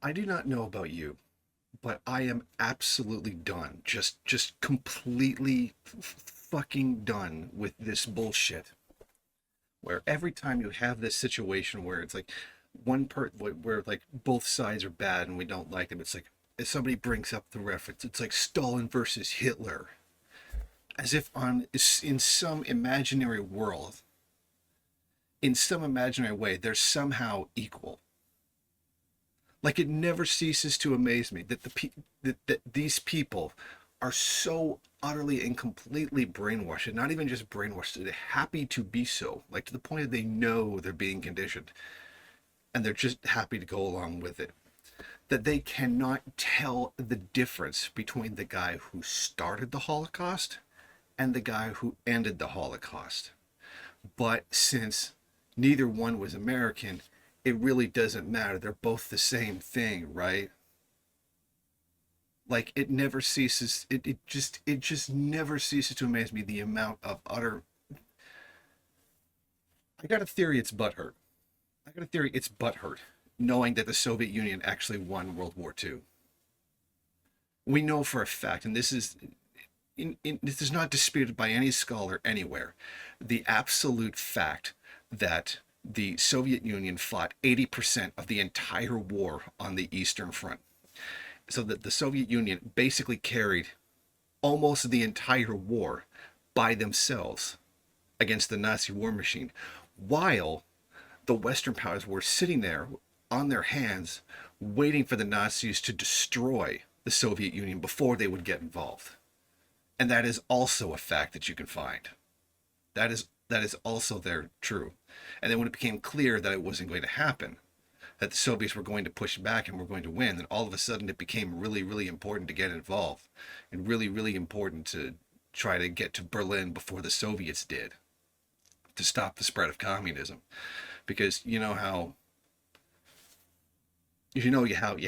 I do not know about you, but I am absolutely done. Just completely fucking done with this bullshit. Where every time you have this situation where it's like where like both sides are bad and we don't like them, it's like if somebody brings up the reference, it's like Stalin versus Hitler, as if on in some imaginary world, in some imaginary way, they're somehow equal. Like it never ceases to amaze me that that these people are so utterly and completely brainwashed, and not even just brainwashed, they're happy to be so, like to the point that they know they're being conditioned and they're just happy to go along with it. That they cannot tell the difference between the guy who started the Holocaust and the guy who ended the Holocaust. But since neither one was American, it really doesn't matter. They're both the same thing, right? Like it just never ceases to amaze me the amount of utter. I got a theory it's butthurt. I got a theory it's butthurt, knowing that the Soviet Union actually won World War II. We know for a fact, and this is not disputed by any scholar anywhere, the absolute fact that the Soviet Union fought 80% of the entire war on the Eastern Front. So that the Soviet Union basically carried almost the entire war by themselves against the Nazi war machine, while the Western powers were sitting there on their hands waiting for the Nazis to destroy the Soviet Union before they would get involved. And that is also a fact that you can find. That is also there true. And then when it became clear that it wasn't going to happen, that the Soviets were going to push back and were going to win, then all of a sudden it became really, really important to get involved and really, really important to try to get to Berlin before the Soviets did to stop the spread of communism. Because how you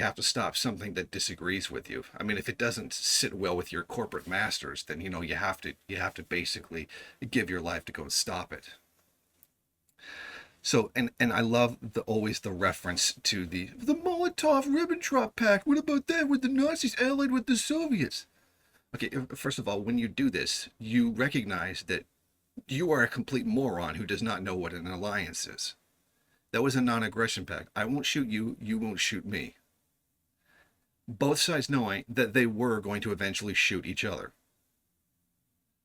have to stop something that disagrees with you. I mean, if it doesn't sit well with your corporate masters, then you have to basically give your life to go and stop it. So and I love always the reference to the Molotov-Ribbentrop Pact. What about that? With the Nazis allied with the Soviets? Okay, first of all, when you do this, you recognize that you are a complete moron who does not know what an alliance is. That was a non-aggression pact. I won't shoot you. You won't shoot me. Both sides knowing that they were going to eventually shoot each other.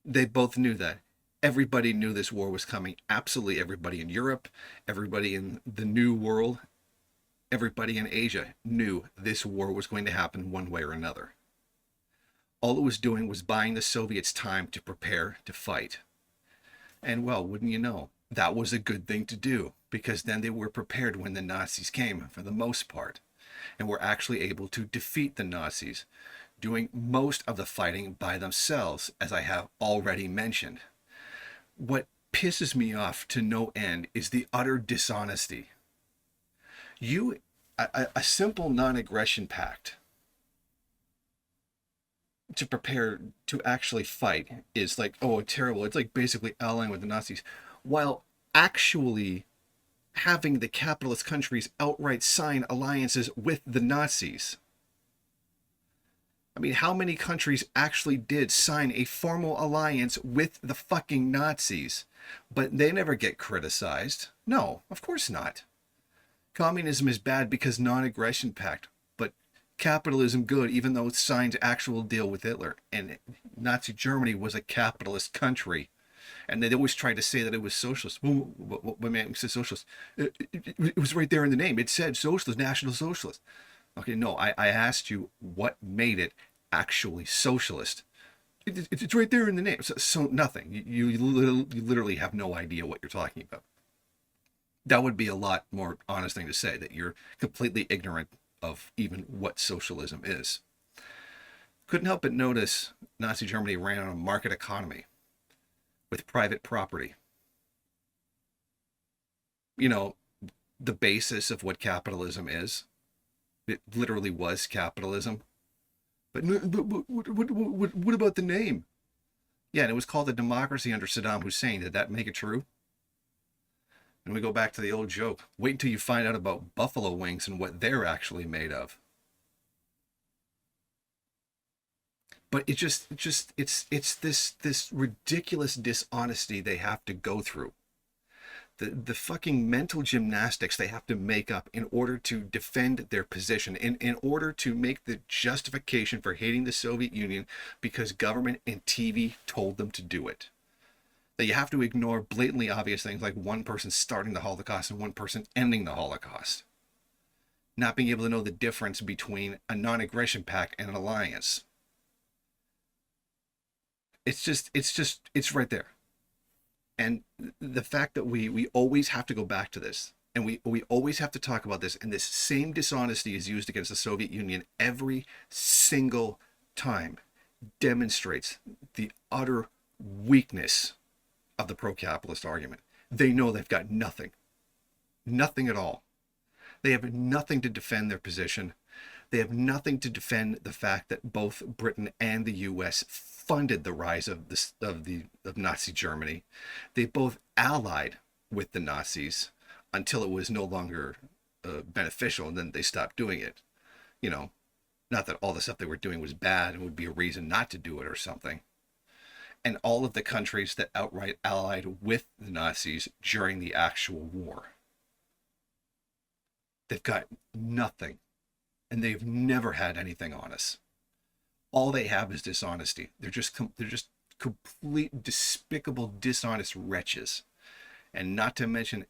They both knew that. Everybody knew this war was coming. Absolutely everybody in Europe, everybody in the New World, everybody in Asia knew this war was going to happen one way or another. All it was doing was buying the Soviets time to prepare to fight. And well, wouldn't you know, that was a good thing to do because then they were prepared when the Nazis came for the most part and were actually able to defeat the Nazis, doing most of the fighting by themselves, as I have already mentioned. What pisses me off to no end is the utter dishonesty. A simple non-aggression pact to prepare to actually fight is like, oh, terrible. It's like basically allying with the Nazis, while actually having the capitalist countries outright sign alliances with the Nazis. I mean, how many countries actually did sign a formal alliance with the fucking Nazis? But they never get criticized. No, of course not. Communism is bad because non-aggression pact, but capitalism good even though it signed actual deal with Hitler. And Nazi Germany was a capitalist country. And they always tried to say that it was socialist. What man said socialist? It was right there in the name. It said socialist, National Socialist. Okay, no, I asked you what made it actually socialist. It's right there in the name. So nothing. You literally have no idea what you're talking about. That would be a lot more honest thing to say, that you're completely ignorant of even what socialism is. Couldn't help but notice Nazi Germany ran on a market economy with private property. You know, the basis of what capitalism is. It literally was capitalism. But what about the name? Yeah, and it was called a democracy under Saddam Hussein. Did that make it true? And we go back to the old joke. Wait until you find out about buffalo wings and what they're actually made of. But it's this ridiculous dishonesty they have to go through. The fucking mental gymnastics they have to make up in order to defend their position, in order to make the justification for hating the Soviet Union because government and TV told them to do it. That you have to ignore blatantly obvious things like one person starting the Holocaust and one person ending the Holocaust. Not being able to know the difference between a non-aggression pact and an alliance. It's right there. And the fact that we always have to go back to this, and we always have to talk about this, and this same dishonesty is used against the Soviet Union every single time, demonstrates the utter weakness of the pro-capitalist argument. They know they've got nothing at all. They have nothing to defend their position. They have nothing to defend the fact that both Britain and the US funded the rise of Nazi Germany. They both allied with the Nazis until it was no longer beneficial, and then they stopped doing it. You know, not that all the stuff they were doing was bad and would be a reason not to do it or something. And all of the countries that outright allied with the Nazis during the actual war, they've got nothing. And they've never had anything on us. All they have is dishonesty. They're just complete, despicable, dishonest wretches. And not to mention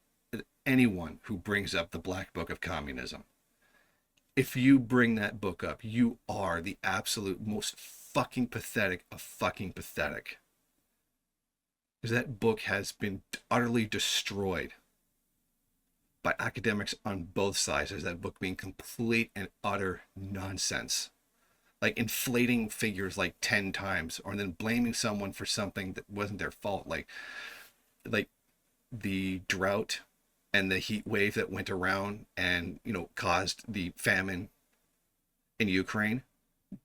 anyone who brings up the Black Book of Communism. If you bring that book up, you are the absolute most fucking pathetic of fucking pathetic. Because that book has been utterly destroyed by academics on both sides, as that book being complete and utter nonsense. Like inflating figures like 10 times, or then blaming someone for something that wasn't their fault. Like the drought and the heat wave that went around and, caused the famine in Ukraine.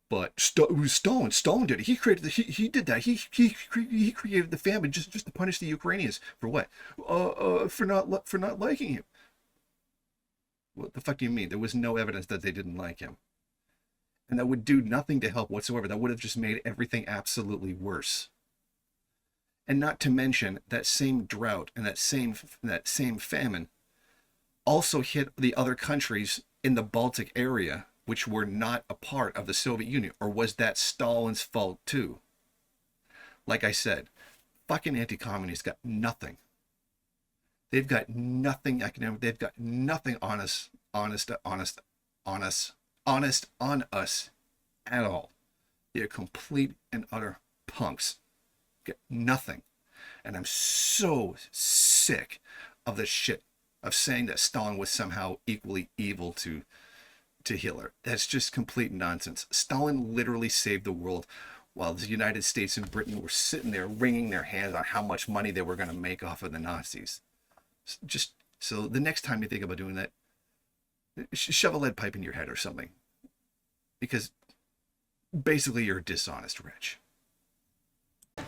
But it was Stalin. Stalin did it. He created he did that. He created the famine just to punish the Ukrainians for what? For not liking him. What the fuck do you mean? There was no evidence that they didn't like him. And that would do nothing to help whatsoever. That would have just made everything absolutely worse. And not to mention that same drought and that same famine also hit the other countries in the Baltic area, which were not a part of the Soviet Union. Or was that Stalin's fault too? Like I said, fucking anti-communists got nothing. They've got nothing academic. They've got nothing honest on us at all. They're complete and utter punks. Get nothing. And I'm so sick of the shit of saying that Stalin was somehow equally evil to Hitler. That's just complete nonsense. Stalin literally saved the world while the United States and Britain were sitting there wringing their hands on how much money they were going to make off of the Nazis. Just so the next time you think about doing that, shove a lead pipe in your head or something, because basically you're a dishonest wretch.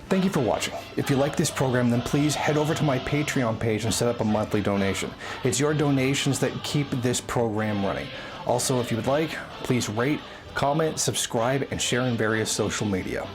Thank you for watching. If you like this program, then please head over to my Patreon page and set up a monthly donation. It's your donations that keep this program running. Also, if you would like, please rate, comment, subscribe, and share in various social media.